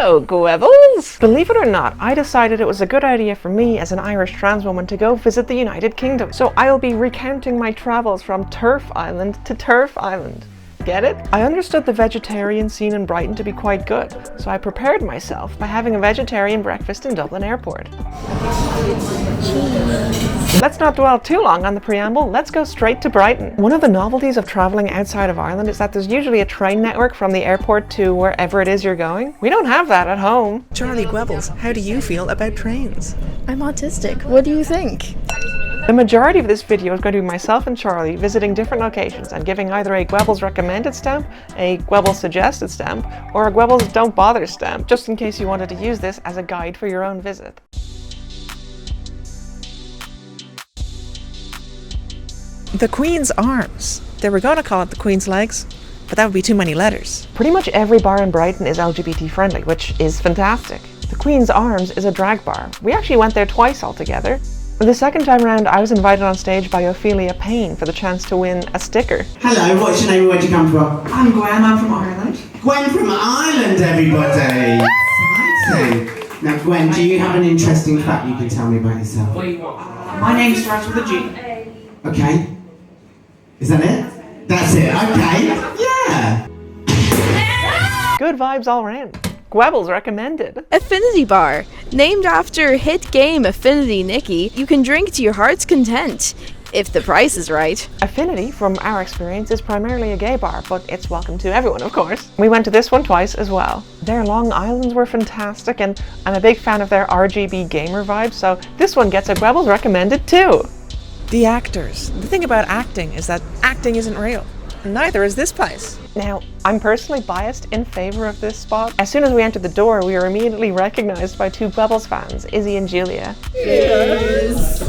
Hello, Gwebulls! Believe it or not, I decided it was a good idea for me as an Irish trans woman to go visit the United Kingdom. So I'll be recounting my travels from Turf Island to Turf Island. Get it? I understood the vegetarian scene in Brighton to be quite good, so I prepared myself by having a vegetarian breakfast in Dublin Airport. Let's not dwell too long on the preamble, let's go straight to Brighton. One of the novelties of travelling outside of Ireland is that there's usually a train network from the airport to wherever it is you're going. We don't have that at home. Charlie Gwebulls, how do you feel about trains? I'm autistic. What do you think? The majority of this video is going to be myself and Charlie visiting different locations and giving either a Gwebulls recommended stamp, a Gwebulls suggested stamp, or a Gwebulls don't bother stamp, just in case you wanted to use this as a guide for your own visit. The Queen's Arms. They were going to call it the Queen's Legs, but that would be too many letters. Pretty much every bar in Brighton is LGBT friendly, which is fantastic. The Queen's Arms is a drag bar. We actually went there twice altogether. The second time round, I was invited on stage by Ophelia Payne for the chance to win a sticker. Hello, what's your name and where'd you come from? I'm Gwen, I'm from Ireland. Gwen from Ireland, everybody! Exciting! Now, Gwen, do you have an interesting fact you can tell me about yourself? My name starts with a G. Okay. Is that it? That's it, okay. Yeah! Good vibes all round. Gwebulls recommended. Affinity Bar. Named after hit game Affinity Nikki, you can drink to your heart's content, if the price is right. Affinity, from our experience, is primarily a gay bar, but it's welcome to everyone, of course. We went to this one twice as well. Their Long Islands were fantastic, and I'm a big fan of their RGB gamer vibe, so this one gets a Gwebulls recommended too. The actors. The thing about acting is that acting isn't real. Neither is this place. Now, I'm personally biased in favor of this spot. As soon as we entered the door, we were immediately recognized by two Gwebulls fans, Izzy and Julia. Yes!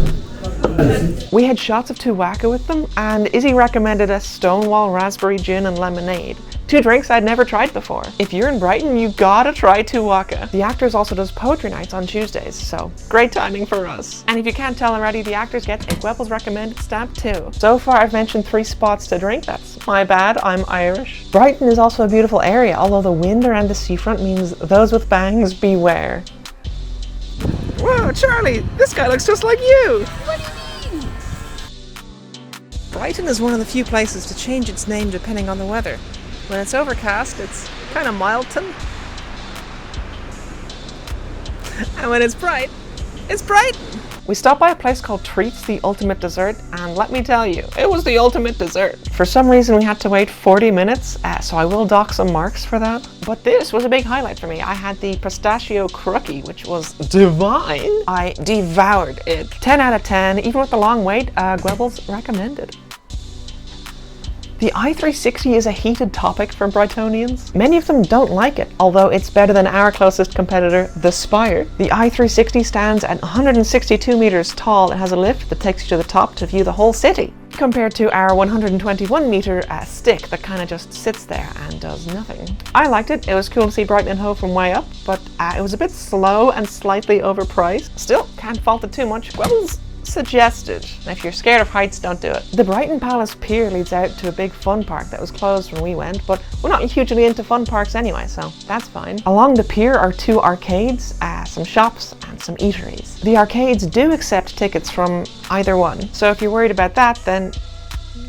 We had shots of Tuwaka with them, and Izzy recommended a Stonewall Raspberry Gin and Lemonade. Two drinks I'd never tried before. If you're in Brighton, you gotta try Tuwaka. The Actors also does poetry nights on Tuesdays, so great timing for us. And if you can't tell already, the Actors gets a Gwebulls recommended stamp too. So far I've mentioned 3 spots to drink, that's my bad, I'm Irish. Brighton is also a beautiful area, although the wind around the seafront means those with bangs beware. Whoa, Charlie, this guy looks just like you! What do you mean? Brighton is one of the few places to change its name depending on the weather. When it's overcast, it's kind of Mildton. And when it's bright, it's Brighton. We stopped by a place called Treats, the Ultimate Dessert, and let me tell you, it was the ultimate dessert. For some reason, we had to wait 40 minutes, so I will dock some marks for that. But this was a big highlight for me. I had the pistachio crookie, which was divine. I devoured it. 10 out of 10, even with the long wait, Gwebulls recommended. The i360 is a heated topic for Brightonians. Many of them don't like it, although it's better than our closest competitor, the Spire. The i360 stands at 162 meters tall and has a lift that takes you to the top to view the whole city, compared to our 121 meter stick that kind of just sits there and does nothing. I liked it. It was cool to see Brighton and Hove from way up, but it was a bit slow and slightly overpriced. Still, can't fault it too much. Gwebulls suggested. If you're scared of heights, don't do it. The Brighton Palace Pier leads out to a big fun park that was closed when we went, but we're not hugely into fun parks anyway, so that's fine. Along the pier are 2 arcades, some shops, and some eateries. The arcades do accept tickets from either one, so if you're worried about that, then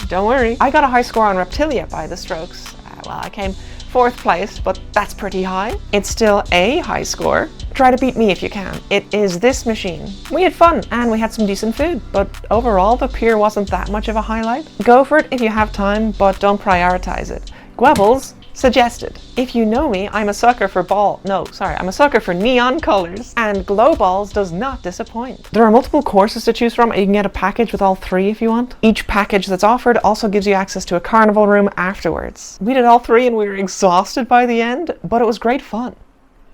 don't worry. I got a high score on Reptilia by the Strokes. Well, I came 4th place, but that's pretty high. It's still a high score. Try to beat me if you can. It is this machine. We had fun and we had some decent food, but overall the pier wasn't that much of a highlight. Go for it if you have time, but don't prioritize it. Gwebulls suggested. If you know me, I'm a sucker for I'm a sucker for neon colors, and Glow Balls does not disappoint. There are multiple courses to choose from, and you can get a package with all 3 if you want. Each package that's offered also gives you access to a carnival room afterwards. We did all 3 and we were exhausted by the end, but it was great fun.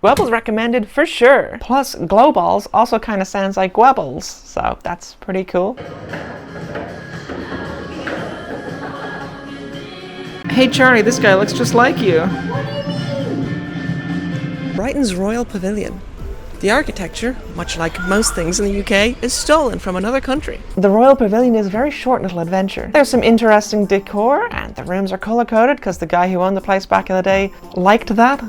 Gwebulls recommended for sure. Plus, Glow Balls also kind of sounds like Gwebulls, so that's pretty cool. Hey Charlie, this guy looks just like you. Brighton's Royal Pavilion. The architecture, much like most things in the UK, is stolen from another country. The Royal Pavilion is a very short little adventure. There's some interesting decor, and the rooms are colour-coded because the guy who owned the place back in the day liked that.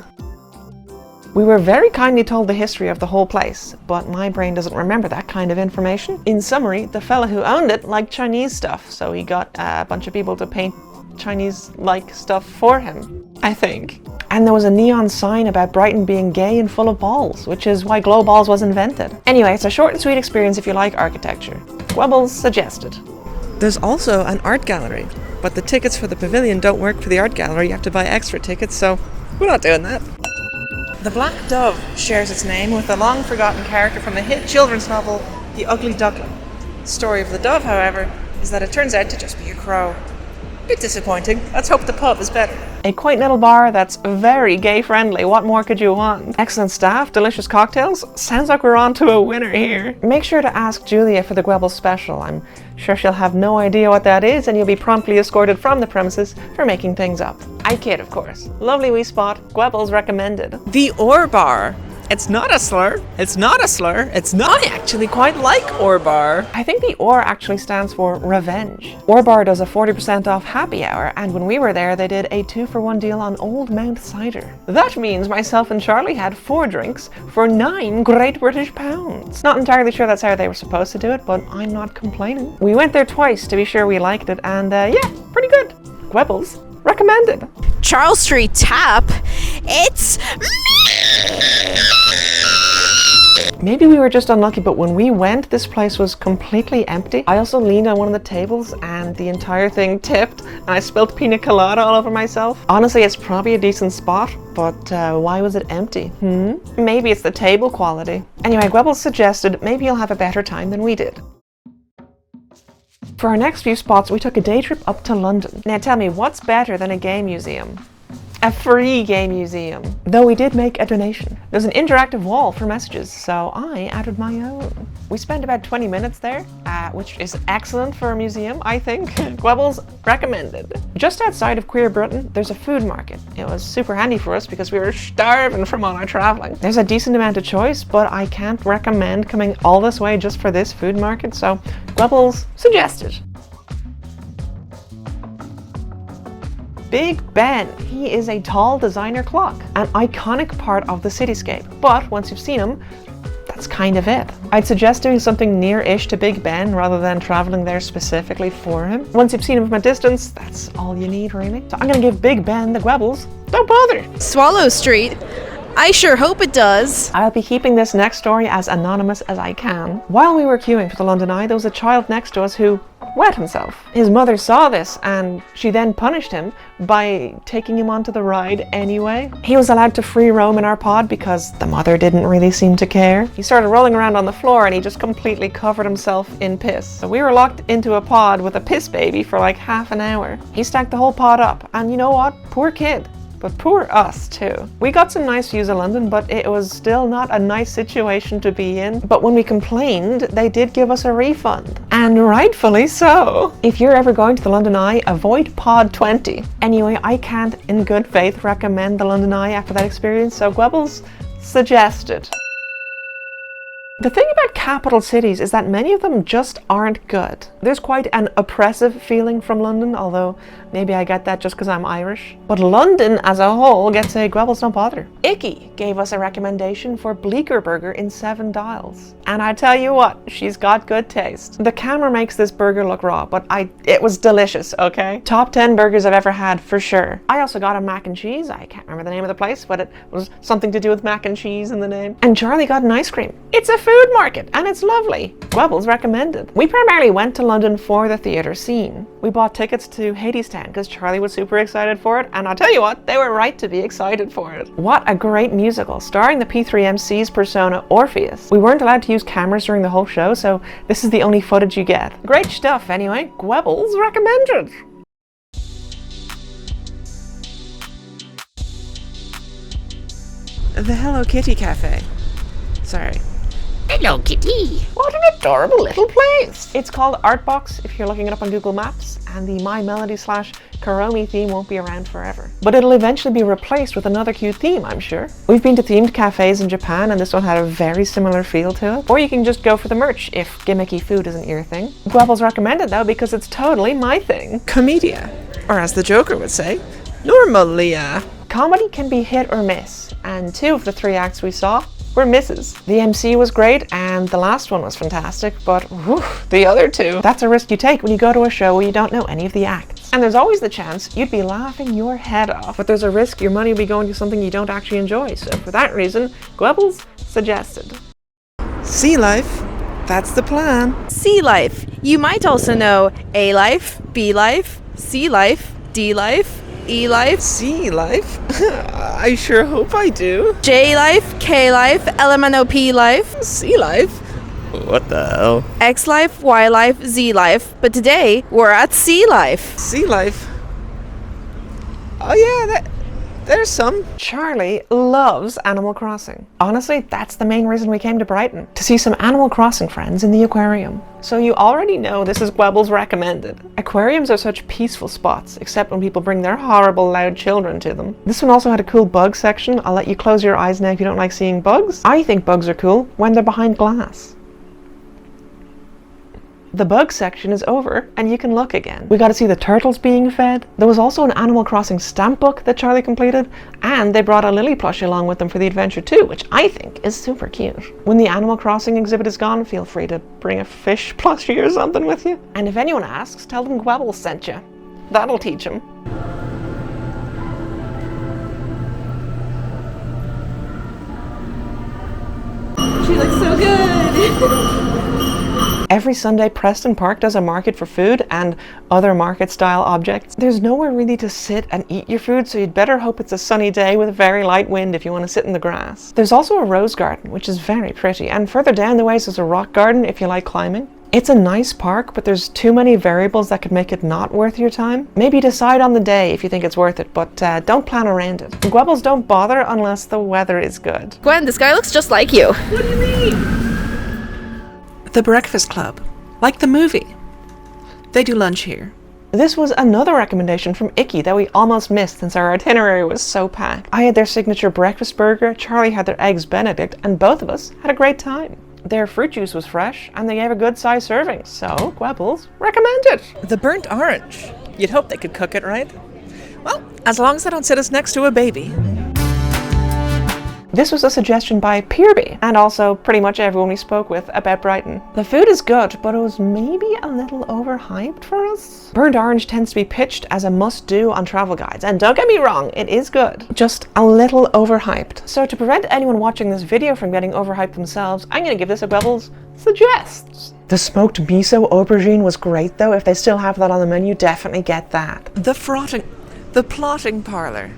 We were very kindly told the history of the whole place, but my brain doesn't remember that kind of information. In summary, the fella who owned it liked Chinese stuff, so he got a bunch of people to paint Chinese-like stuff for him, I think. And there was a neon sign about Brighton being gay and full of balls, which is why glow balls was invented. Anyway, it's a short and sweet experience if you like architecture. Gwebulls suggested. There's also an art gallery, but the tickets for the pavilion don't work for the art gallery. You have to buy extra tickets, so we're not doing that. The Black Dove shares its name with a long-forgotten character from the hit children's novel, The Ugly Duckling. The story of the dove, however, is that it turns out to just be a crow. Bit disappointing. Let's hope the pub is better. A quaint little bar that's very gay-friendly. What more could you want? Excellent staff, delicious cocktails. Sounds like we're on to a winner here. Make sure to ask Julia for the Gwebulls special. I'm sure she'll have no idea what that is, and you'll be promptly escorted from the premises for making things up. I kid, of course. Lovely wee spot. Gwebulls recommended. The Ore Bar. It's not a slur. It's not a slur. It's not. I actually quite like Ore Bar. I think the Ore actually stands for revenge. Ore Bar does a 40% off happy hour, and when we were there, they did a 2-for-1 deal on Old Mount cider. That means myself and Charlie had 4 drinks for 9 Great British pounds. Not entirely sure that's how they were supposed to do it, but I'm not complaining. We went there twice to be sure we liked it, and yeah, pretty good. Gwebulls recommended. Charles Street Tap. It's Maybe we were just unlucky, but when we went, this place was completely empty. I also leaned on one of the tables and the entire thing tipped, and I spilled pina colada all over myself. Honestly, it's probably a decent spot, but why was it empty? Maybe it's the table quality. Anyway, Gwebulls suggested maybe you'll have a better time than we did. For our next few spots, we took a day trip up to London. Now tell me, what's better than a gay museum? A free gay museum. Though we did make a donation. There's an interactive wall for messages, so I added my own. We spent about 20 minutes there, which is excellent for a museum, I think. Gwebulls recommended. Just outside of Queer Britain, there's a food market. It was super handy for us because we were starving from all our traveling. There's a decent amount of choice, but I can't recommend coming all this way just for this food market, so Gwebulls suggested. Big Ben. He is a tall designer clock, an iconic part of the cityscape. But once you've seen him, that's kind of it. I'd suggest doing something near-ish to Big Ben rather than traveling there specifically for him. Once you've seen him from a distance, that's all you need, really. So I'm gonna give Big Ben the Gwebulls. Don't bother. Swallow Street. I sure hope it does. I'll be keeping this next story as anonymous as I can. While we were queuing for the London Eye, there was a child next to us who wet himself. His mother saw this and she then punished him by taking him onto the ride anyway. He was allowed to free roam in our pod because the mother didn't really seem to care. He started rolling around on the floor and he just completely covered himself in piss. So we were locked into a pod with a piss baby for like half an hour. He stacked the whole pod up, and you know what? Poor kid. But poor us too. We got some nice views of London, but it was still not a nice situation to be in. But when we complained, they did give us a refund. And rightfully so. If you're ever going to the London Eye, avoid Pod 20. Anyway, I can't in good faith recommend the London Eye after that experience, so Gwebulls suggested. The thing about capital cities is that many of them just aren't good. There's quite an oppressive feeling from London, although maybe I get that just because I'm Irish. But London as a whole gets a Gwebulls don't bother. Icky gave us a recommendation for Bleecker Burger in 7 Dials. And I tell you what, she's got good taste. The camera makes this burger look raw, but it was delicious, okay? Top 10 burgers I've ever had, for sure. I also got a mac and cheese. I can't remember the name of the place, but it was something to do with mac and cheese in the name. And Charlie got an ice cream. It's a food market, and it's lovely. Gwebulls recommended. We primarily went to London for the theatre scene. We bought tickets to Hadestown because Charlie was super excited for it, and I'll tell you what, they were right to be excited for it. What a great musical, starring the P3MC's persona Orpheus. We weren't allowed to use cameras during the whole show, so this is the only footage you get. Great stuff anyway. Gwebulls recommended. The Hello Kitty Cafe. Sorry. Hello, Kitty. What an adorable little place. It's called Artbox if you're looking it up on Google Maps, and the My Melody / Karomi theme won't be around forever. But it'll eventually be replaced with another cute theme, I'm sure. We've been to themed cafes in Japan, and this one had a very similar feel to it. Or you can just go for the merch if gimmicky food isn't your thing. Gwebulls recommended though because it's totally my thing. Comedia. Or as the Joker would say, normalia. Comedy can be hit or miss, and 2 of the 3 acts we saw were misses. The MC was great, and the last one was fantastic, but whew, the other 2, that's a risk you take when you go to a show where you don't know any of the acts. And there's always the chance you'd be laughing your head off, but there's a risk your money will be going to something you don't actually enjoy. So for that reason, Gwebulls suggested Sea Life. That's the plan. Sea life. You might also know A life, B life, C life, D life, E life, Sea Life? I sure hope I do. J life, K life, LMNOP life, Sea Life? What the hell? X life, Y life, Z life. But today, we're at Sea life. Sea Life? Oh yeah, there's some. Charlie loves Animal Crossing. Honestly, that's the main reason we came to Brighton, to see some Animal Crossing friends in the aquarium. So you already know this is Gwebulls recommended. Aquariums are such peaceful spots, except when people bring their horrible loud children to them. This one also had a cool bug section. I'll let you close your eyes now if you don't like seeing bugs. I think bugs are cool when they're behind glass. The bug section is over and you can look again. We got to see the turtles being fed. There was also an Animal Crossing stamp book that Charlie completed, and they brought a Lily plushie along with them for the adventure too, which I think is super cute. When the Animal Crossing exhibit is gone, feel free to bring a fish plushie or something with you. And if anyone asks, tell them Gwebulls sent you. That'll teach them. She looks so good. Every Sunday, Preston Park does a market for food and other market-style objects. There's nowhere really to sit and eat your food, so you'd better hope it's a sunny day with a very light wind if you want to sit in the grass. There's also a rose garden, which is very pretty, and further down the ways there's a rock garden if you like climbing. It's a nice park, but there's too many variables that could make it not worth your time. Maybe decide on the day if you think it's worth it, but don't plan around it. Gwebulls don't bother unless the weather is good. Gwen, this guy looks just like you. What do you mean? The Breakfast Club. Like the movie. They do lunch here. This was another recommendation from Icky that we almost missed since our itinerary was so packed. I had their signature breakfast burger, Charlie had their eggs Benedict, and both of us had a great time. Their fruit juice was fresh, and they gave a good size serving, so Gwebulls recommend it. The burnt orange. You'd hope they could cook it, right? Well, as long as they don't sit us next to a baby. This was a suggestion by Pearby, and also pretty much everyone we spoke with about Brighton. The food is good, but it was maybe a little overhyped for us. Burnt orange tends to be pitched as a must-do on travel guides, and don't get me wrong, it is good. Just a little overhyped. So to prevent anyone watching this video from getting overhyped themselves, I'm gonna give this a Gwebulls suggests. The smoked miso aubergine was great though. If they still have that on the menu, definitely get that. The plotting parlor.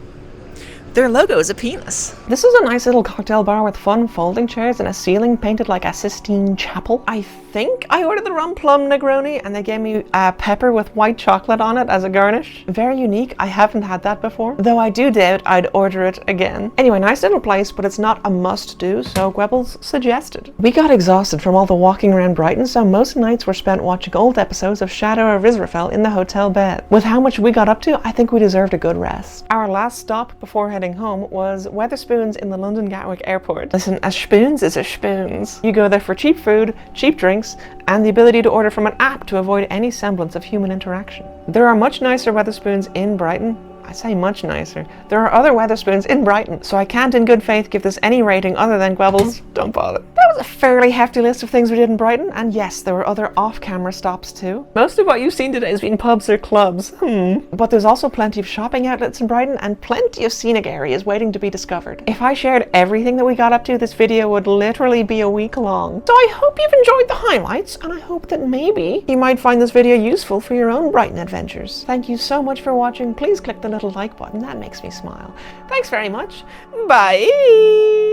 Their logo is a penis. This is a nice little cocktail bar with fun folding chairs and a ceiling painted like a Sistine Chapel. I think I ordered the rum plum Negroni and they gave me a pepper with white chocolate on it as a garnish. Very unique. I haven't had that before, though I do doubt I'd order it again. Anyway, nice little place, but it's not a must-do, so Gwebulls suggested. We got exhausted from all the walking around Brighton, so most nights were spent watching old episodes of Shadow of Israfel in the hotel bed. With how much we got up to, I think we deserved a good rest. Our last stop before heading home was Wetherspoons in the London Gatwick Airport. Listen, a spoons is a spoons. You go there for cheap food, cheap drinks, and the ability to order from an app to avoid any semblance of human interaction. There are much nicer Wetherspoons in Brighton. I say much nicer. There are other Wetherspoons in Brighton, so I can't in good faith give this any rating other than Gwebulls don't bother. That was a fairly hefty list of things we did in Brighton, and yes, there were other off-camera stops too. Most of what you've seen today has been pubs or clubs. But there's also plenty of shopping outlets in Brighton and plenty of scenic areas waiting to be discovered. If I shared everything that we got up to, this video would literally be a week long. So I hope you've enjoyed the highlights, and I hope that maybe you might find this video useful for your own Brighton adventures. Thank you so much for watching. Please click the little like button, that makes me smile. Thanks very much. Bye!